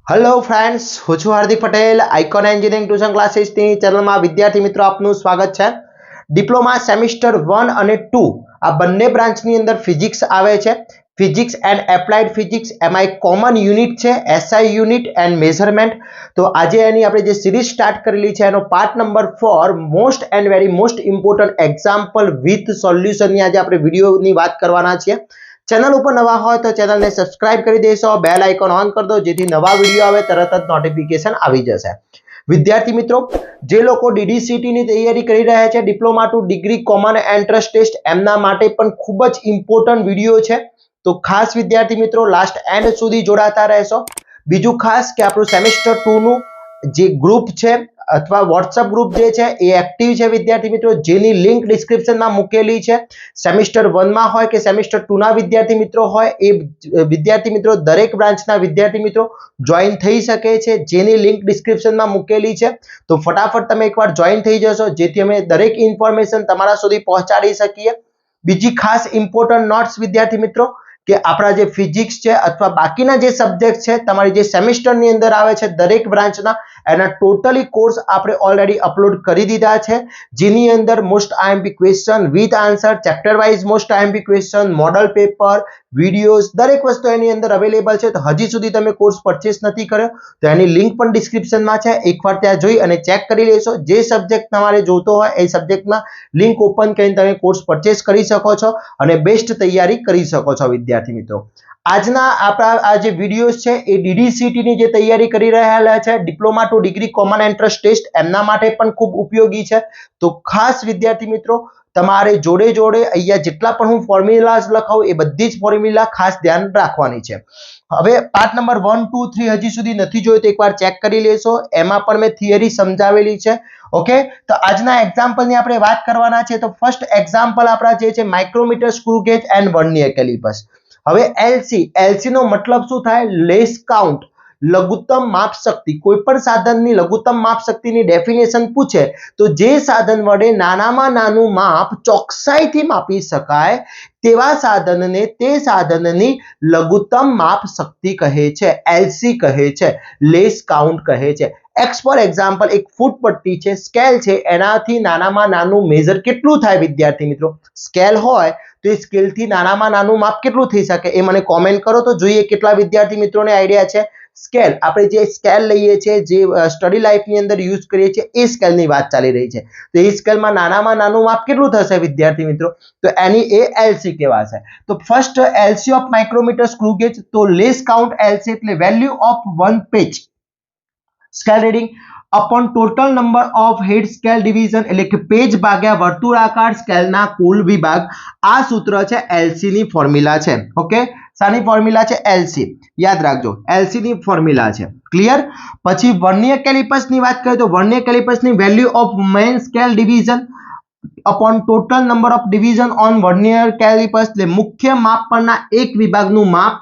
Hello friends, હું છું Hardik Patel icon engineering tuition ક્લાસીસની ચેનલમાં વિદ્યાર્થી મિત્રો આપનું સ્વાગત છે। ડિપ્લોમા સેમિસ્ટર 1 અને 2 આ બંને બ્રાન્ચની અંદર ફિઝિક્સ આવે છે। ફિઝિક્સ એન્ડ એપ્લાઇડ ફિઝિક્સ એમાં એક કોમન યુનિટ છે એસઆઈ યુનિટ એન્ડ મેઝરમેન્ટ। તો આજે એની આપણે જે સિરીઝ સ્ટાર્ટ કરેલી છે એનો part number 4 most and very most important example with સોલ્યુશનની આજે આપણે વિડીયોની વાત કરવાના છીએ। चैनल पर नवा हो तो चैनल ने सब्सक्राइब कर देशो, बेल आइकन ऑन कर दो जेथी नवा वीडियो आवे तरत ज नोटिफिकेशन आवी जशे। विद्यार्थी मित्रों, जे लोको डीडीसीटी ની તૈયારી કરી રહ્યા છે diploma to degree common entrance test એમના માટે પણ ખૂબ જ ઇમ્પોર્ટન્ટ વિડિયો છે। તો ખાસ વિદ્યાર્થી મિત્રો લાસ્ટ એન્ડ સુધી જોડાતા રહેશો। બીજું ખાસ કે આપણું સેમેસ્ટર 2 નું જે ગ્રુપ છે अथवा व्हाट्सएप ग्रुप जे छे ए एक्टिव छे विद्यार्थी मित्रों, जेनी लिंक डिस्क्रिप्शन में मुकेली छे। सेमिस्टर 1 में होय के सेमिस्टर 2 ना विद्यार्थी मित्रों होय ए विद्यार्थी मित्रों दरेक ब्रांच ना विद्यार्थी मित्रों जॉइन थई सके छे, जेनी लिंक डिस्क्रिप्शन में मुकेली छे। तो फटाफट तमे एकवार जॉइन थई जशो जेथी अमे दरेक इन्फॉर्मेशन तमारा सुधी पहोंचाडी सकीए। बीजी खास इम्पोर्टન્ટ नोट्स विद्यार्थी मित्रों કે આપણા જે ફિઝિક્સ છે અથવા બાકીના જે સબ્જેક્ટ છે તમારી જે સેમેસ્ટરની અંદર આવે છે દરેક બ્રાન્ચના એના ટોટલી કોર્સ આપણે ઓલરેડી અપલોડ કરી દીધા છે, જેની અંદર most IMP question with answer, chapter wise most IMP question, model paper, videos દરેક વસ્તુ એની અંદર અવેલેબલ છે। તો હજી સુધી તમે કોર્સ પરચેસ નથી કર્યો તો એની લિંક પણ ડિસ્ક્રિપ્શનમાં છે, એકવાર ત્યાં જોઈ અને ચેક કરી લેશો। જે સબ્જેક્ટ તમારે જોતો હોય એ સબ્જેક્ટમાં લિંક ઓપન કરીને તમે કોર્સ પરચેસ કરી શકો છો અને બેસ્ટ તૈયારી કરી શકો છો। વિદ્યાર્થી મિત્રો, આજના આપણા આ જે વિડિયોઝ છે એ ડીડીસીટી ની જે તૈયારી કરી રહેલા છે diploma to degree common entrance test એમના માટે પણ ખૂબ ઉપયોગી છે। તો ખાસ વિદ્યાર્થી મિત્રો તમારે જોડે જોડે અહીંયા જેટલા પણ હું ફોર્મ્યુલાસ લખાવું એ બધી જ ફોર્મ્યુલા ખાસ ધ્યાન રાખવાની છે। હવે પાર્ટ નંબર 1 2 3 હજી સુધી નથી જોયો તો એકવાર ચેક કરી લેશો, એમાં પણ મેં થિયરી સમજાવેલી છે। ઓકે, તો આજના એક્ઝામ્પલની આપણે વાત કરવાના છે। તો ફર્સ્ટ એક્ઝામ્પલ આપણા જે છે micrometer screw gauge and vernier callipers. હવે એલસી નો મતલબ શું થાય? લેસ કાઉન્ટ, લઘુત્તમ માપ શક્તિ। કોઈ પણ સાધનની લઘુત્તમ માપ શક્તિની ડેફિનેશન પૂછે તો જે સાધન વડે નાનામાં નાનું માપ ચોકસાઈથી માપી શકાય તેવા સાધનને તે સાધનની લઘુત્તમ માપ શક્તિ કહે છે, એલસી કહે છે, લેસ કાઉન્ટ કહે છે। एक्स फॉर एग्जांपल एक फूट पट्टी है, स्केल है, एनाथी नानामां नानुं मेजर केटलुं थाय विद्यार्थी मित्रों? स्केल होय तो ए स्केल थी नानामां नानुं माप केटलुं थई शके ए मने कमेंट करो तो जोईए केटला विद्यार्थी मित्रों ने आइडिया है। स्केल आपणे जे स्केल लईए छे जे स्टडी लाइफ ની અંદર યુઝ કરીએ છીએ એ સ્કેલ ની વાત ચાલી રહી છે। તો એ સ્કેલમાં નાનામાં નાનું માપ કેટલું થશે વિદ્યાર્થી મિત્રો? તો એની એ એલસી કહેવાશે। તો first LC of micrometer screw gauge, તો લેસ કાઉન્ટ એલસી એટલે value of one pitch scale reading upon total number of head scale division એટલે કે પેજ ભાગ્યા વર્તુળાકાર સ્કેલના કુલ વિભાગ। આ સૂત્ર છે એલસી ની ફોર્મ્યુલા છે। ઓકે, સાની ફોર્મ્યુલા છે? એલસી યાદ રાખજો, એલસી ની ફોર્મ્યુલા છે। ક્લિયર? પછી વર્નિયર કેલિપર્સ ની વાત કરીએ તો વર્નિયર કેલિપર્સ ની value of main scale division upon total number of division on vernier callipers એટલે મુખ્ય માપ પરના એક વિભાગનું માપ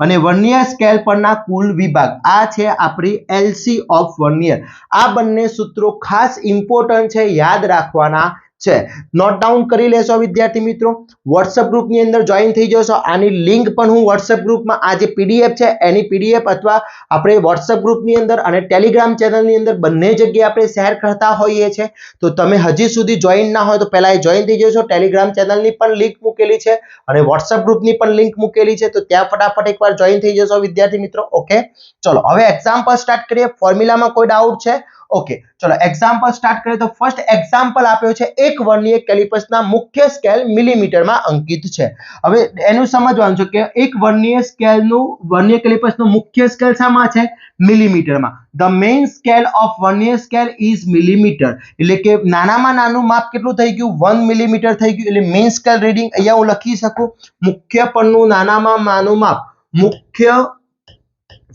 અને વર્નિયર સ્કેલ પરના કુલ વિભાગ। આ છે આપણી એલસી ઓફ વર્નિયર। આ બંને સૂત્રો ખાસ ઇમ્પોર્ટન્ટ છે, યાદ રાખવાના છે। નોટ ડાઉન કરી લેશો વિદ્યાર્થી મિત્રો, WhatsApp ગ્રુપ ની અંદર જોઈન થઈ જશો। આની લિંક પણ હું WhatsApp ગ્રુપમાં આ જે પીડીએફ છે એની પીડીએફ અથવા આપણે WhatsApp ગ્રુપ ની અંદર અને ટેલિગ્રામ ચેનલ ની અંદર બંને જગ્યાએ આપણે શેર કરતા હોઈએ છે। તો તમે હજી સુધી જોઈન ના હોય તો પહેલા એ જોઈન થઈ જશો। ટેલિગ્રામ ચેનલની પણ લિંક મૂકેલી છે અને WhatsApp ગ્રુપની પણ લિંક મૂકેલી છે, તો ત્યાં ફટાફટ એકવાર જોઈન થઈ જશો વિદ્યાર્થી મિત્રો। ઓકે, ચલો હવે એક્ઝામ્પલ સ્ટાર્ટ કરીએ। ફોર્મ્યુલામાં કોઈ ડાઉટ છે? ओके, चलो एग्जांपल स्टार्ट करें तो फर्स्ट एग्जांपल आप्यो छे एक वर्नियर कैलिपर्सना मुख्य स्केल मिलीमीटर में अंकित छे। हवे एनु समजवानुं छे के एक वर्नियर स्केलनु वर्नियर कैलिपर्सनो मुख्य स्केल शामां छे? मिलीमीटर में। ध main scale of vernier scale is millimetre એટલે કે નાનામાં નાનું માપ કેટલું થઈ ગયું? 1 મિલીમીટર થઈ ગયું। એટલે મેઇન સ્કેલ રીડિંગ અહીંયા હું લખી શકું મુખ્ય પરનું નાનામાં નાનું માપ, મુખ્ય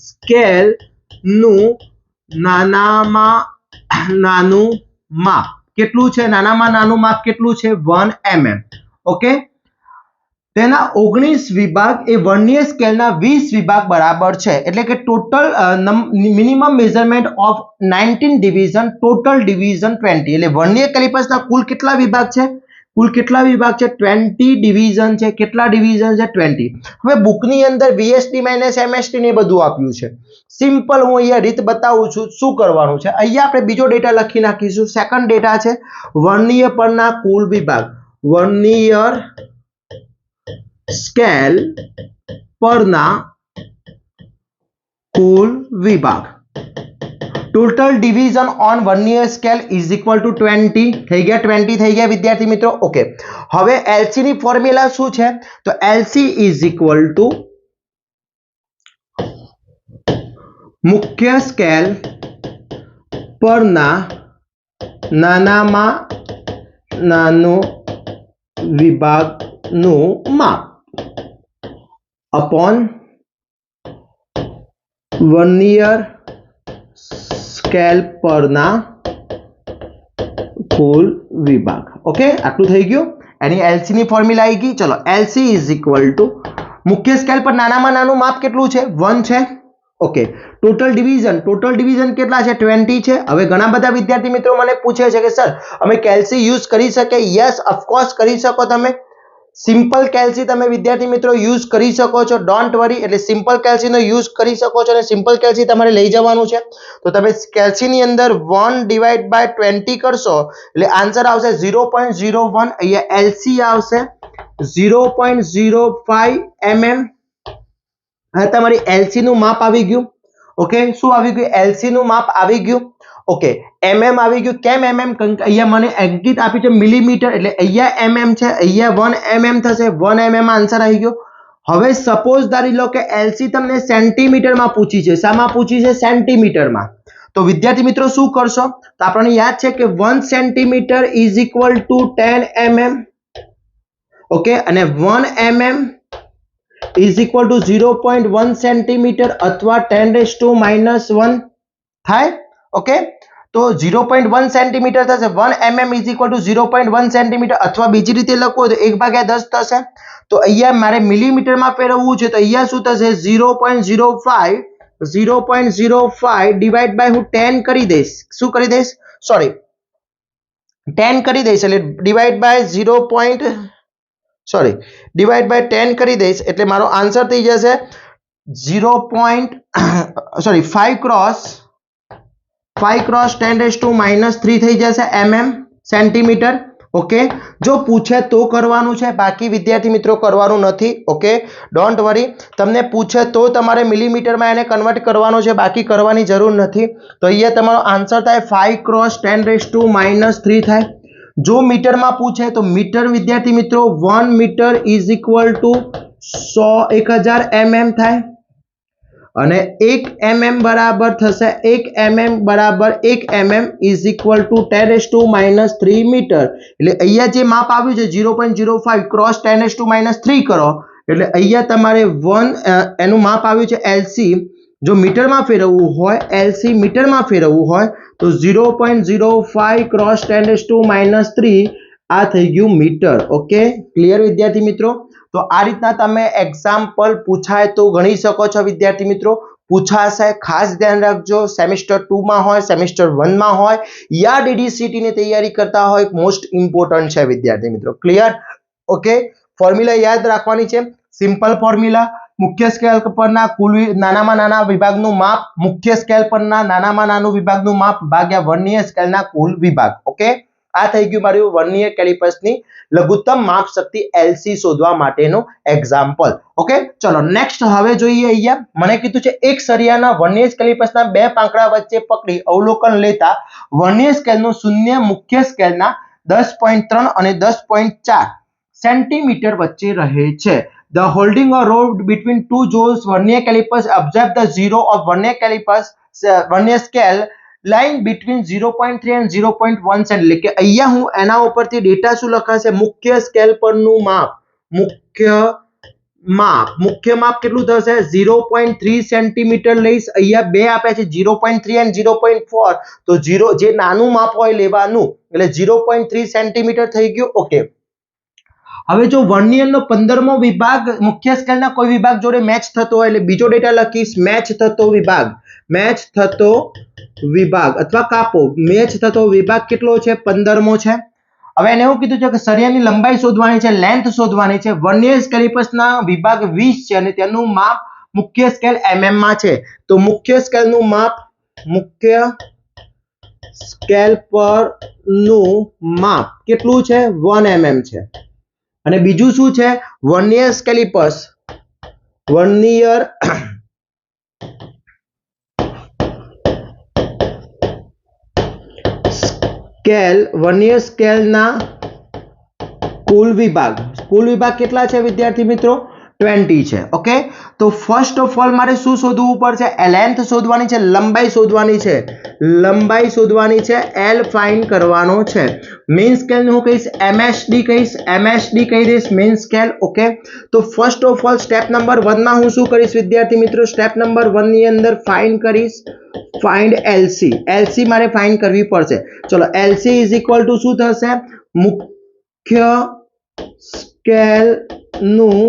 સ્કેલ નું નાનામાં નાનું માપ કેટલું છે? નાનામાં નાનું માપ કેટલું છે? 1 mm। ઓકે, તેના 19 વિભાગ એ વર્નિયર સ્કેલના 20 વિભાગ બરાબર છે। એટલે કે total minimum measurement of 19 division, total division 20। એટલે વર્નિયર કેલિપર્સના કુલ કેટલા વિભાગ છે? કુલ કેટલા વિભાગ છે? 20 ડિવિઝન છે. કેટલા ડિવિઝન છે? 20. હવે બુકની અંદર VSD માઇનસ MSD ને બધું આપ્યું છે. સિમ્પલ હું અહીંયા રીત બતાવું છું શું કરવાનું છે. અહીંયા આપણે બીજો ડેટા લખી નાખીશું. સેકન્ડ ડેટા છે વર્નિયર પરના કુલ વિભાગ. વર્નિયર સ્કેલ પરના કુલ વિભાગ. Total division on vernier scale is equal two 20. થઈ ગયા 20 થઈ ગયા વિદ્યાર્થી મિત્રો. ઓકે, હવે LC ની ફોર્મ્યુલા શું છે? તો LC ઇઝ ઇક્વલ ટુ મુખ્ય સ્કેલ પરના નાનામાં નાનું વિભાગનું માપ અપોન વર્નિયર સ્કેલ પરના કુલ વિભાગ. ઓકે, આટલું થઈ ગયું. એની LC ની ફોર્મ્યુલા આવી ગઈ. ચલો, LC ઇઝ ઇક્વલ ટુ મુખ્ય સ્કેલ પર નાનામાં નાનું માપ કેટલું છે? 1 છે. ઓકે, ટોટલ ડિવિઝન કેટલા છે? 20 છે. હવે ઘણા બધા વિદ્યાર્થી મિત્રો મને પૂછે છે કે સર અમે કેલ્સી યુઝ કરી શકીએ? યસ, ઓફકોર્સ કરી શકો તમે. સિમ્પલ કેલ્સી તમે વિદ્યાર્થી મિત્રો યુઝ કરી શકો છો. Don't worry. એટલે સિમ્પલ કેલ્સીનો યુઝ કરી શકો છો અને સિમ્પલ કેલ્સી તમારે લઈ જવાનું છે. તો તમે કેલ્સીની અંદર 1/20 કરશો એટલે આન્સર આવશે 0.01. અહીંયા LC આવશે 0.05 mm. હા, તમારી LC નું માપ આવી ગયું. ઓકે, શું આવી ગયું? LC નું માપ આવી ગયું. ઓકે, mm આવી ગયું. કેમ mm? અહીંયા મને અંકિત આપી છે મિલીમીટર, એટલે અહીંયા mm છે, અહીંયા 1 mm થશે. 1 mm આન્સર આવી ગયો. હવે સપોઝ ધારી લો કે LC તમને સેન્ટીમીટરમાં પૂછી છે. શામાં પૂછી છે? સેન્ટીમીટરમાં. તો વિદ્યાર્થી મિત્રો શું કરશો? તો આપણને યાદ છે કે 1 centimetre is equal two 10 mm. Okay, અને 1 mm is equal two 0.1 centimetre અથવા 10⁻⁻1 થાય. ઓકે, તો 0.1 સેન્ટીમીટર થશે. 1 mm is equal two 0.1 centimetre અથવા બીજી રીતે લખો તો 1/10 થશે. તો અહીંયા મારે મિલીમીટરમાં ફેરવવું છે તો અહીંયા શું થશે? 0.05 ડિવાઈડ બાય હું 10 કરી દઈશ. શું કરી દઈશ? સોરી, 10 કરી દઈશ એટલે ડિવાઈડ બાય 10 કરી દઈશ એટલે મારો આન્સર થઈ જશે 5 ક્રોસ 10⁻³ થઈ જશે mm સેન્ટીમીટર. ઓકે, જો પૂછે તો કરવાનું છે, બાકી વિદ્યાર્થી મિત્રો કરવાનું નથી. Okay, don't worry. તમને પૂછે તો તમારે મિલીમીટરમાં એને કન્વર્ટ કરવાનો છે, બાકી કરવાની જરૂર નથી. તો અહીંયા તમારો આન્સર થાય 5 ક્રોસ 10⁻³ થાય. જો મીટરમાં પૂછે તો મીટર વિદ્યાર્થી મિત્રો 1 metre is equal to 1000 mm થાય અને 1 mm બરાબર થશે 1 mm બરાબર 1 mm is equal to 10⁻³ metre. એટલે અહીંયા જે માપ આવ્યું છે 0.05 ક્રોસ 10⁻³ કરો એટલે અહીંયા તમારે 1 એનું માપ આવ્યું છે LC. જો મીટરમાં ફેરવવું હોય, LC મીટરમાં ફેરવવું હોય તો 0.05 ક્રોસ 10⁻³ આ થઈ ગયું મીટર. ઓકે, ક્લિયર વિદ્યાર્થી મિત્રો? તો આ રીતના તમે એક્ઝામ્પલ પૂછાય તો ગણી શકો છો વિદ્યાર્થી મિત્રો. પૂછાશે, ખાસ ધ્યાન રાખજો. સેમેસ્ટર 2 માં હોય, સેમેસ્ટર 1 માં હોય યા DDCT ની તૈયારી કરતા હોય, મોસ્ટ ઇમ્પોર્ટન્ટ છે વિદ્યાર્થી મિત્રો. ક્લિયર? ઓકે, ફોર્મ્યુલા યાદ રાખવાની છે. સિમ્પલ ફોર્મ્યુલા, મુખ્ય સ્કેલ પરના કુલ નાનામાં નાના વિભાગનું માપ, મુખ્ય સ્કેલ પરના નાનામાં નાનું વિભાગનું માપ ભાગ્યા વર્નિયર સ્કેલના કુલ વિભાગ. ઓકે, આ થઈ ગયું મારું વર્નિયર કેલિપર્સની લઘુત્તમ માપ શક્તિ LC શોધવા માટેનું એક્ઝામ્પલ. ઓકે, ચલો નેક્સ્ટ હવે જોઈએ. અહીંયા મને કીધું છે એક સળિયાના વર્નિયર કેલિપર્સના બે પાંખડા વચ્ચે પકડી અવલોકન લેતા વર્નિયર સ્કેલનું શૂન્ય મુખ્ય સ્કેલના 10.3 અને 10.4 સેન્ટીમીટર વચ્ચે રહે છે. The holding a rod between two jaws vernier calipers observe the zero of vernier scale lying between 0.3 and 0.1 cm. એટલે કે અહીંયા હું એના ઉપરથી ડેટા શું લખાશે? મુખ્ય સ્કેલ પરનું માપ. મુખ્ય માપ કેટલું થશે? 0.3 સેન્ટીમીટર લઈશ. અહીંયા બે આપ્યા છે 0.3 અને 0.4. તો 0 જે નાનું માપ હોય લેવાનું એટલે 0.3 સેન્ટીમીટર થઈ ગયું. ઓકે, હવે જો વર્નિયરનો 15મો વિભાગ મુખ્ય સ્કેલના કોઈ વિભાગ જોડે મેચ થતો હોય એટલે બીજો ડેટા લખીશ મેચ થતો વિભાગ અથવા કાપો. મેચ થતો વિભાગ કેટલો છે? 15મો છે. હવે એને એવું કીધું છે કે સળિયાની લંબાઈ શોધવાની છે, લેન્થ શોધવાની છે. વર્નિયર કેલિપર્સના વિભાગ 20 છે અને તેનું માપ મુખ્ય સ્કેલ mm માં છે. તો મુખ્ય સ્કેલનું માપ, મુખ્ય સ્કેલ પરનું માપ કેટલું છે? 1 mm છે. અને બીજું શું છે? Vernier calipers, vernier scale, vernier સ્કેલના કુલ વિભાગ કેટલા છે વિદ્યાર્થી મિત્રો? 20 છે. ઓકે, તો ફર્સ્ટ ઓફ ઓલ મારે શું શોધવું પડશે? લેન્થ શોધવાની છે, લંબાઈ શોધવાની છે, લંબાઈ શોધવાની છે, એલ ફાઇન્ડ કરવાનો છે. મેઇન સ્કેલ ને હું કહીશ MSD કહીશ, MSD કહી દઈશ મેઇન સ્કેલ. ઓકે, તો first of all step number 1 માં હું શું કરીશ વિદ્યાર્થી મિત્રો? સ્ટેપ નંબર 1 ની અંદર ફાઇન્ડ કરીશ, ફાઇન્ડ LC. LC મારે ફાઇન્ડ કરવી પડશે. ચલો, LC ઇઝ ઇક્વલ ટુ શું થશે? મુખ્ય સ્કેલ નું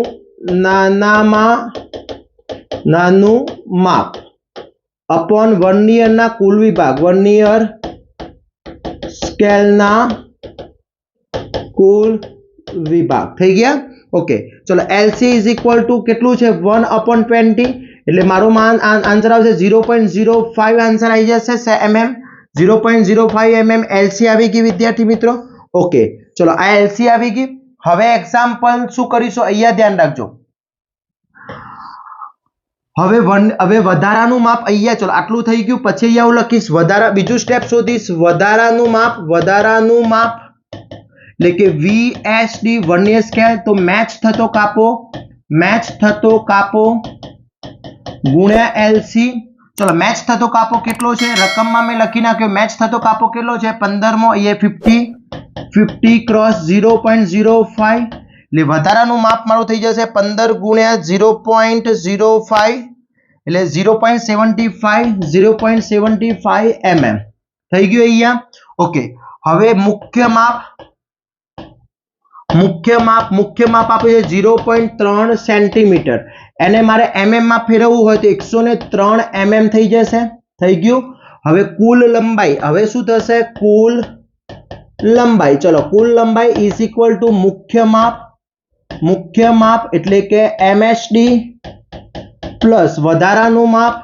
નાનામાં નાનું માપ અપોન વર્નિયરના કુલ વિભાગ, વર્નિયર સ્કેલના કુલ વિભાગ. થઈ ગયા? ઓકે, ચલો, LC ઇઝ ઇક્વલ ટુ કેટલું છે? 1/20. એટલે મારો આન્સર આવશે 0.05 આન્સર આવી જશે mm. 0.05 mm LC આવી ગઈ વિદ્યાર્થી મિત્રો. ઓકે, ચલો, આ LC આવી ગઈ. હવે એક્ઝામ્પલ શું કરીશું? અહીંયા ધ્યાન રાખજો. હવે વધારાનું માપ અહીંયા, ચલો આટલું થઈ ગયું. પછી અહીંયા હું લખીશ વધારા, બીજું સ્ટેપ શોધીશ વધારાનું માપ, વધારાનું માપ એટલે કે VSD વર્નિયર સ્કેલ. તો મેચ થતો કાપો, મેચ થતો કાપો ગુણ્યા LC. ચલો, મેચ થતો કાપો કેટલો છે? રકમમાં મેં લખી નાખ્યો. મેચ થતો કાપો કેટલો છે? 15મો. અહીંયા 50 ક્રોસ 0.05 એટલે વધારાનું માપ મારું થઈ જશે 15 ગુણ્યા 0.05 એટલે 0.75 mm થઈ ગયું અહીંયા. ઓકે, હવે મુખ્ય માપ આપ્યું છે 0.3 સેન્ટીમીટર. એને મારે mm માં ફેરવવું હોય તો 103 mm થઈ જશે. થઈ ગયું. હવે કુલ લંબાઈ, હવે શું થશે? કુલ લંબાઈ. ચલો, કુલ લંબાઈ ઇઝ ઇક્વલ ટુ મુખ્ય માપ એટલે કે MSD પ્લસ વધારાનું માપ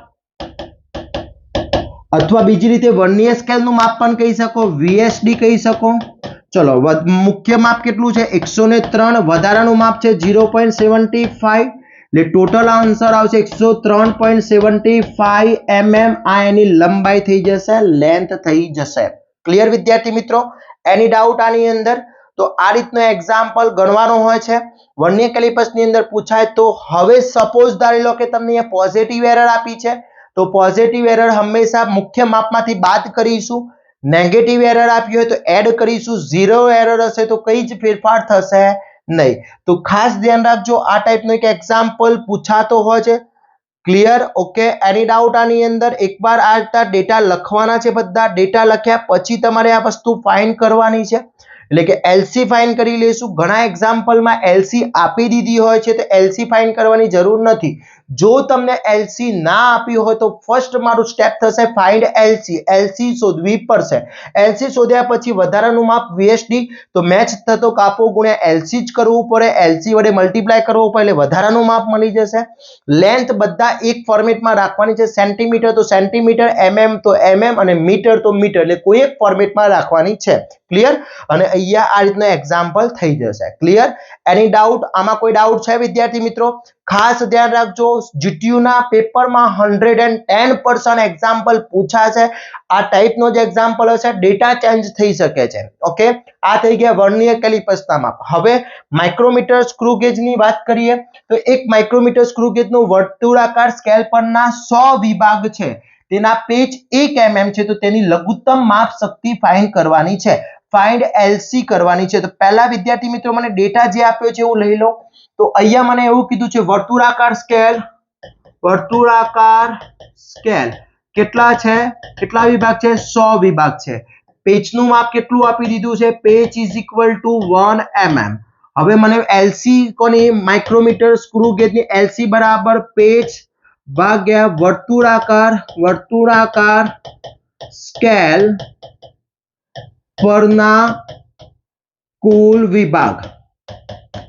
અથવા બીજી રીતે વર્નિયર સ્કેલનું માપ પણ કહી શકો, VSD કહી શકો. ચલો, મુખ્ય માપ કેટલું છે? 103. વધારાનું માપ છે 0.75 એટલે ટોટલ આન્સર આવશે 103.75 mm. આ એની લંબાઈ થઈ જશે, લેન્થ થઈ જશે. ક્લિયર વિદ્યાર્થી મિત્રો? એની ડાઉટ આની અંદર? તો આ રીતનો એક્ઝામ્પલ ગણવાનો હોય છે વર્નિયર કેલિપર્સ ની અંદર પૂછાય તો. હવે સપોઝ ધારી લો કે તમને અહીંયા પોઝિટિવ એરર આપી છે, તો પોઝિટિવ એરર હંમેશા મુખ્ય માપમાંથી બાદ કરીશું. નેગેટિવ એરર આપી હોય તો એડ કરીશું. ઝીરો એરર હશે તો કઈ જ ફેરફાર થશે નહીં. તો ખાસ ધ્યાન રાખજો, આ ટાઈપનો એક એક્ઝામ્પલ પૂછાતો હોય છે. ક્લિયર? ઓકે, એની ડાઉટ આની અંદર? એકવાર આ ડેટા લખવાના છે, બધા ડેટા લખ્યા પછી તમારે આ વસ્તુ ફાઇન્ડ કરવાની છે. એટલે કે LC ફાઇન્ડ કરી લેશું. ઘણા એક્ઝામ્પલમાં LC આપી દીધી હોય છે તો LC ફાઇન્ડ કરવાની જરૂર નથી. જો તમને LC ના આપ્યું હોય તો ફર્સ્ટ મારું સ્ટેપ થશે ફાઇન્ડ LC. LC શોધવી પડશે. LC શોધ્યા પછી વધારાનું માપ VSD, તો મેચ થતો કાપો ગુણ્યા LC જ કરવું પડે. LC વડે મલ્ટીપ્લાય કરવું પડે એટલે વધારાનું માપ મળી જશે. લેન્થ બધા એક ફોર્મેટમાં રાખવાની છે. સેન્ટીમીટર તો સેન્ટીમીટર, mm તો mm અને મીટર તો મીટર, એટલે કોઈ એક ફોર્મેટમાં રાખવાની છે. ક્લિયર? અને અહીંયા આ રીતનો એક્ઝામ્પલ થઈ જશે. ક્લિયર? એની ડાઉટ? આમાં કોઈ ડાઉટ છે વિદ્યાર્થી મિત્રો? ખાસ ધ્યાન રાખજો, GTU ના પેપરમાં 110% એક્ઝામ્પલ પૂછાશે. આ ટાઈપનો જે એક્ઝામ્પલ હશે ડેટા ચેન્જ થઈ શકે છે. ઓકે, આ થઈ ગયા વર્નિયર કેલિપર્સના માપ. હવે માઇક્રોમીટર સ્ક્રૂ ગેજની વાત કરીએ તો એક માઇક્રોમીટર સ્ક્રૂ ગેજનું વર્તુળાકાર સ્કેલ પરના 100 વિભાગ છે. તેના પેચ 1 mm છે, તો તેની લઘુત્તમ માપ શક્તિ ફાઇન્ડ કરવાની છે. ફાઇન્ડ LC કરવાની છે. તો પહેલા વિદ્યાર્થી મિત્રો મને ડેટા જે આપ્યો છે હું લઈ લઉં. તો અહીંયા મને એવું કીધું છે વર્તુળાકાર સ્કેલ કેટલા છે? કેટલા વિભાગ છે? 100 વિભાગ છે. પેચનું માપ કેટલું આપી દીધું છે? Patch is equal two 1 mm. હવે મને LC કોની? માઇક્રોમીટર સ્ક્રૂ ગેજની LC બરાબર પેચ ભાગ્યા વર્તુળાકાર સ્કેલ પરના કુલ વિભાગ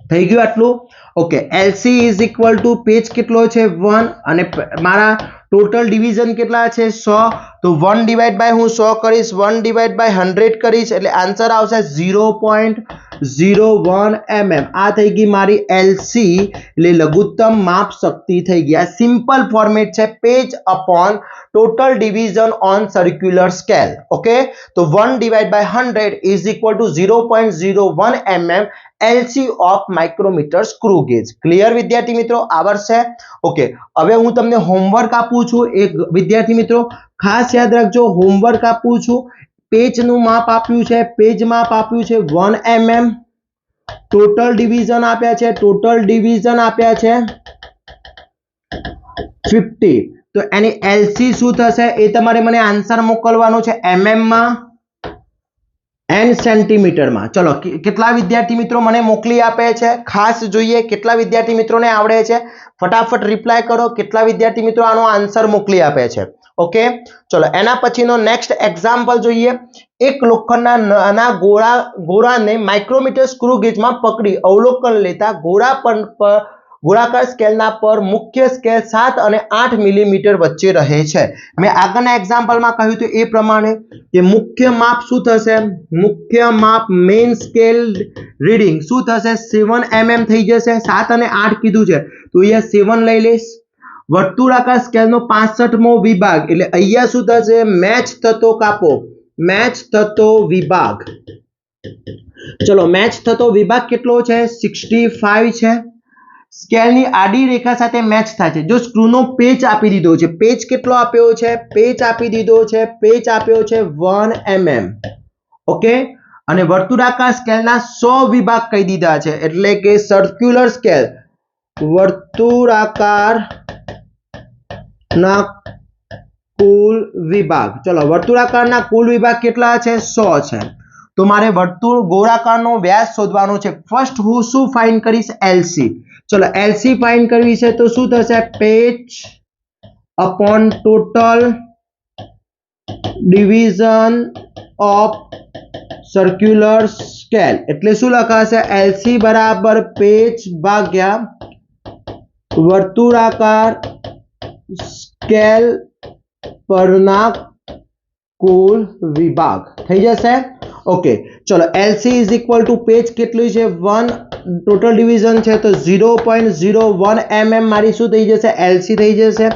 થઈ ગયું આટલું. Okay, LC is equal two page કેટલો છે 1 અને મારા ટોટલ ડિવિઝન કેટલા છે 100. તો 1 ડિવાઇડ બાય હું 100 કરીશ, 1 ડિવાઇડ બાય 100 કરીશ એટલે આન્સર આવશે 0.01 mm. આ થઈ ગઈ મારી LC એટલે લઘુત્તમ માપ શક્તિ થઈ ગઈ. આ સિમ્પલ ફોર્મેટ છે pitch upon total division on circular scale. Okay, તો 1 divide by 100 is equal to 0.01 mm LC of micrometer screw gauge. Clear વિદ્યાર્થી મિત્રો? આવડશે? ઓકે, હવે હું તમને હોમવર્ક આપું છું. એક વિદ્યાર્થી મિત્રો ખાસ યાદ રાખજો, હોમવર્ક આપું છું. પેજનું માપ આપ્યું છે, પેજ માપ આપ્યું છે 1 mm. ટોટલ ડિવિઝન આપ્યા છે, ટોટલ ડિવિઝન આપ્યા છે 50. તો એની LC શું થશે એ તમારે મને આન્સર મોકલવાનો છે mm માં એન્ડ સેન્ટીમીટરમાં. ચલો, કેટલા વિદ્યાર્થી મિત્રો મને મોકલી આપે છે ખાસ જોઈએ, કેટલા વિદ્યાર્થી મિત્રોને આવડે છે ફટાફટ રિપ્લાય કરો. કેટલા વિદ્યાર્થી મિત્રો આનો આન્સર મોકલી આપે છે? ઓકે, ચલો એના પછીનો નેક્સ્ટ એક્ઝામ્પલ જોઈએ. એક લોખંડના નાના ગોળાને માઇક્રોમીટર સ્ક્રૂ ગેજમાં પકડી અવલોકન લેતા ગોળાકાર સ્કેલના પર મુખ્ય સ્કેલ 7 અને 8 મિલીમીટર વચ્ચે રહે છે. મેં આગળના એક્ઝામ્પલમાં કહ્યું હતું એ પ્રમાણે કે મુખ્ય માપ શું થશે? મુખ્ય માપ મેઇન સ્કેલ રીડિંગ શું થશે? 7 mm થઈ જશે. 7 અને 8 કીધું છે તો અહીંયા 7 લઈ લઈશ. વર્તુળાકાર સ્કેલનો 65મો વિભાગ એટલે અહીંયા શું થશે? મેચ થતો કાપો, મેચ થતો વિભાગ. ચલો, મેચ થતો વિભાગ કેટલો છે? 65 છે. સ્કેલની આડી રેખા સાથે મેચ થાય છે. જો સ્ક્રૂનો પેચ આપી દીધો છે, પેચ કેટલો આપ્યો છે? પેચ આપી દીધો છે, પેચ આપ્યો છે 1 mm. ઓકે, અને વર્તુળાકાર સ્કેલના 100 વિભાગ કહી દીધા છે એટલે કે સર્ક્યુલર સ્કેલ વર્તુળાકાર ના કુલ વિભાગ. ચલો, વર્તુળાકારના કુલ વિભાગ કેટલા છે? 100 છે. તો મારે ગોળાકારનો વ્યાસ શોધવાનો છે. ફર્સ્ટ હું શું ફાઇન્ડ કરીશ? LC. ચલો, LC ફાઇન્ડ કરવી છે તો શું થશે? Patch upon total division of circular scale એટલે શું લખાશે? LC બરાબર પેચ ભાગ્યા વર્તુળાકાર સ્કેલ પરના કુલ વિભાગ થઈ જશે. ઓકે, ચલો LC is equal two page કેટલું છે 1, ટોટલ ડિવિઝન છે તો 0.01 mm મારી શું થઈ જશે? LC થઈ જશે.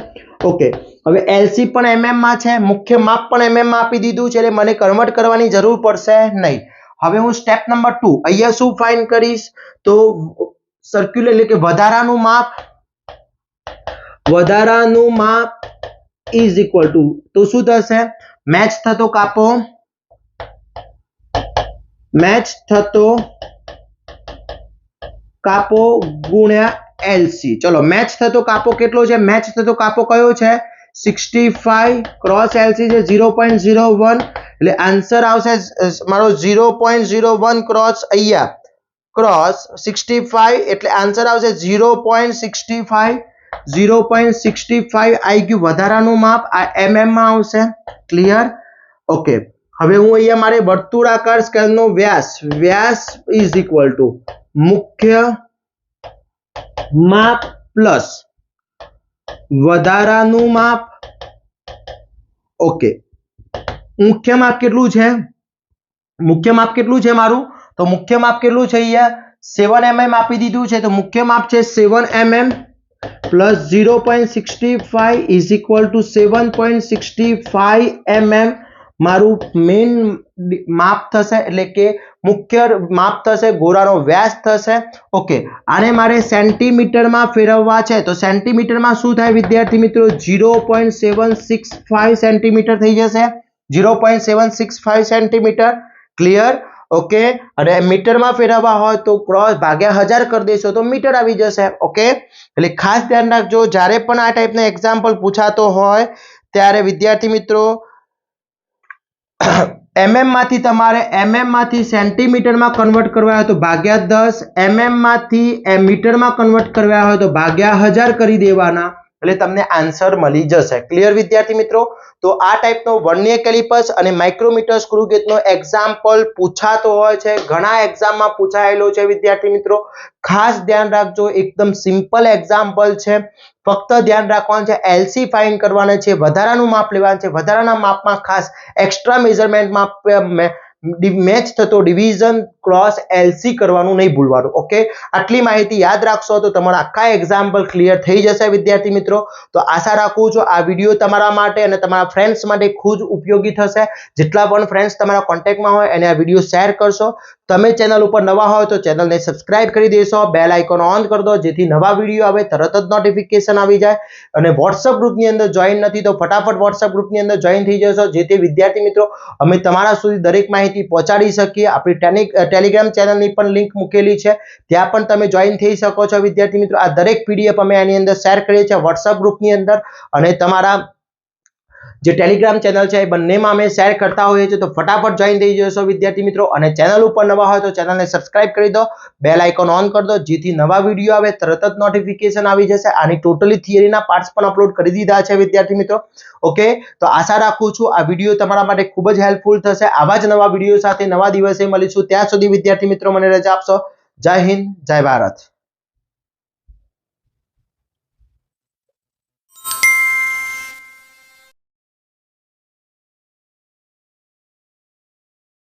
ઓકે, હવે LC પણ mm માં છે, મુખ્ય માપ પણ mm માં આપી દીધું છે એટલે મને કન્વર્ટ કરવાની જરૂર પડશે નહીં. હવે હું સ્ટેપ નંબર 2 અહીંયા શું ફાઇન્ડ કરીશ? તો સર્ક્યુલર એટલે કે વધારાનું માપ ઇઝ ઇક્વલ ટુ તો શું થશે? મેચ થતો કાપો, મેચ થતો કાપો ગુણ્યા LC. ચલો, મેચ થતો કાપો કેટલો છે? મેચ થતો કાપો કયો છે? 65 ક્રોસ LC છે 0.01 એટલે આન્સર આવશે મારો 0.01 ક્રોસ અહીંયા ક્રોસ 65 એટલે આન્સર આવશે 0.65. 0.65 આવી ગયું વધારાનું માપ. આ mm માં આવશે. ક્લિયર? ઓકે, હવે હું અહીંયા મારે વર્તુળાકાર સ્કેલનો વ્યાસ ઇઝ ઇક્વલ ટુ મુખ્ય માપ પ્લસ વધારાનું માપ. ઓકે, મુખ્ય માપ કેટલું છે? મુખ્ય માપ કેટલું છે મારું? તો મુખ્ય માપ કેટલું છે? અહીંયા 7 mm આપી દીધું છે તો મુખ્ય માપ છે 7 mm plus 0.65 is equal two 7.65 mm મારું મેઇન માપ થશે એટલે કે મુખ્ય માપ થશે, ગોળાનો વ્યાસ થશે. ઓકે, આને મારે સેન્ટીમીટરમાં ફેરવવા છે તો સેન્ટીમીટરમાં શું થાય વિદ્યાર્થી મિત્રો? 0.765 સેન્ટીમીટર થઈ જશે. 0.765 સેન્ટીમીટર. ક્લિયર? ઓકે, અને મીટરમાં ફેરવવા હોય તો ક્રોસ ભાગ્યા 1000 કરી દેશો તો મીટર આવી જશે. ઓકે, એટલે ખાસ ધ્યાન રાખજો જ્યારે પણ આ ટાઈપના એક્ઝામ્પલ પૂછાતો હોય ત્યારે વિદ્યાર્થી મિત્રો mm માંથી સેન્ટીમીટરમાં કન્વર્ટ કરવા હોય તો ભાગ્યા 10, mm માંથી મીટરમાં કન્વર્ટ કરવા હોય તો ભાગ્યા 1000 કરી દેવાના. એટલે તમને આન્સર મળી જશે. ક્લિયર વિદ્યાર્થી મિત્રો? તો આ ટાઈપનો વર્નિયર કેલિપર્સ અને માઇક્રોમીટર સ્ક્રૂ ગેજનો એક્ઝામ્પલ પૂછાતો હોય છે, ઘણા એક્ઝામમાં પૂછાયેલો છે વિદ્યાર્થી મિત્રો. ખાસ ધ્યાન રાખજો, એકદમ સિમ્પલ એક્ઝામ્પલ છે. ફક્ત ધ્યાન રાખવાનું છે એલસી ફાઇન્ડ કરવાના છે, વધારાનું માપ લેવાનું છે. વધારાના માપમાં ખાસ એક્સ્ટ્રા મેઝરમેન્ટમાં મેચ થતો ડિવિઝન ક્રોસ એલસી કરવાનું નહીં ભૂલવાનું. ઓકે, આટલી માહિતી યાદ રાખશો તો તમારા આખા એક્ઝામ્પલ ક્લિયર થઈ જશે વિદ્યાર્થી મિત્રો. તો આશા રાખું છું આ વિડીયો તમારા માટે અને તમારા ફ્રેન્ડ્સ માટે ખૂબ ઉપયોગી થશે. જેટલા પણ ફ્રેન્ડ્સ તમારા કોન્ટેક્ટમાં હોય એને આ વિડીયો શેર કરશો. તમે ચેનલ ઉપર નવા હોય તો ચેનલને સબસ્ક્રાઇબ કરી દેશો, બેલ આઇકોન ઓન કરી દો જેથી નવા વિડીયો આવે તરત જ નોટિફિકેશન આવી જાય. અને વોટ્સઅપ ગ્રુપની અંદર જોઈન નથી તો ફટાફટ વોટ્સઅપ ગ્રુપની અંદર જોઈન થઈ જશો, જેથી વિદ્યાર્થી મિત્રો અમે તમારા સુધી દરેક માહિતી પહોંચાડી શકીએ. આપણી ટેલિગ્રામ ચેનલની પણ લિંક મૂકેલી છે, ત્યાં પણ તમે જોઈન થઈ શકો છો વિદ્યાર્થી મિત્રો. આ દરેક પીડીએફ અમે એની અંદર શેર કરીએ છીએ વોટ્સઅપ ગ્રુપની અંદર, અને તમારા જે ટેલિગ્રામ ચેનલ છે એ બંનેમાં અમે શેર કરતા હોઈએ છીએ. તો ફટાફટ જોઈન થઈ જશો વિદ્યાર્થી મિત્રો. અને ચેનલ ઉપર નવા હોય તો ચેનલને સબસ્ક્રાઇબ કરી દો, બેલ આઇકોન ઓન કરી દો જેથી નવા વિડીયો આવે તરત જ નોટિફિકેશન આવી જશે. આની ટોટલી થિયરીના પાર્ટ્સ પણ અપલોડ કરી દીધા છે વિદ્યાર્થી મિત્રો. ઓકે, તો આશા રાખું છું આ વિડીયો તમારા માટે ખૂબ જ હેલ્પફુલ થશે. આવા જ નવા વિડીયો સાથે નવા દિવસે મળીશું. ત્યાં સુધી વિદ્યાર્થી મિત્રો મને રજા આપશો. જય હિન્દ, જય ભારત.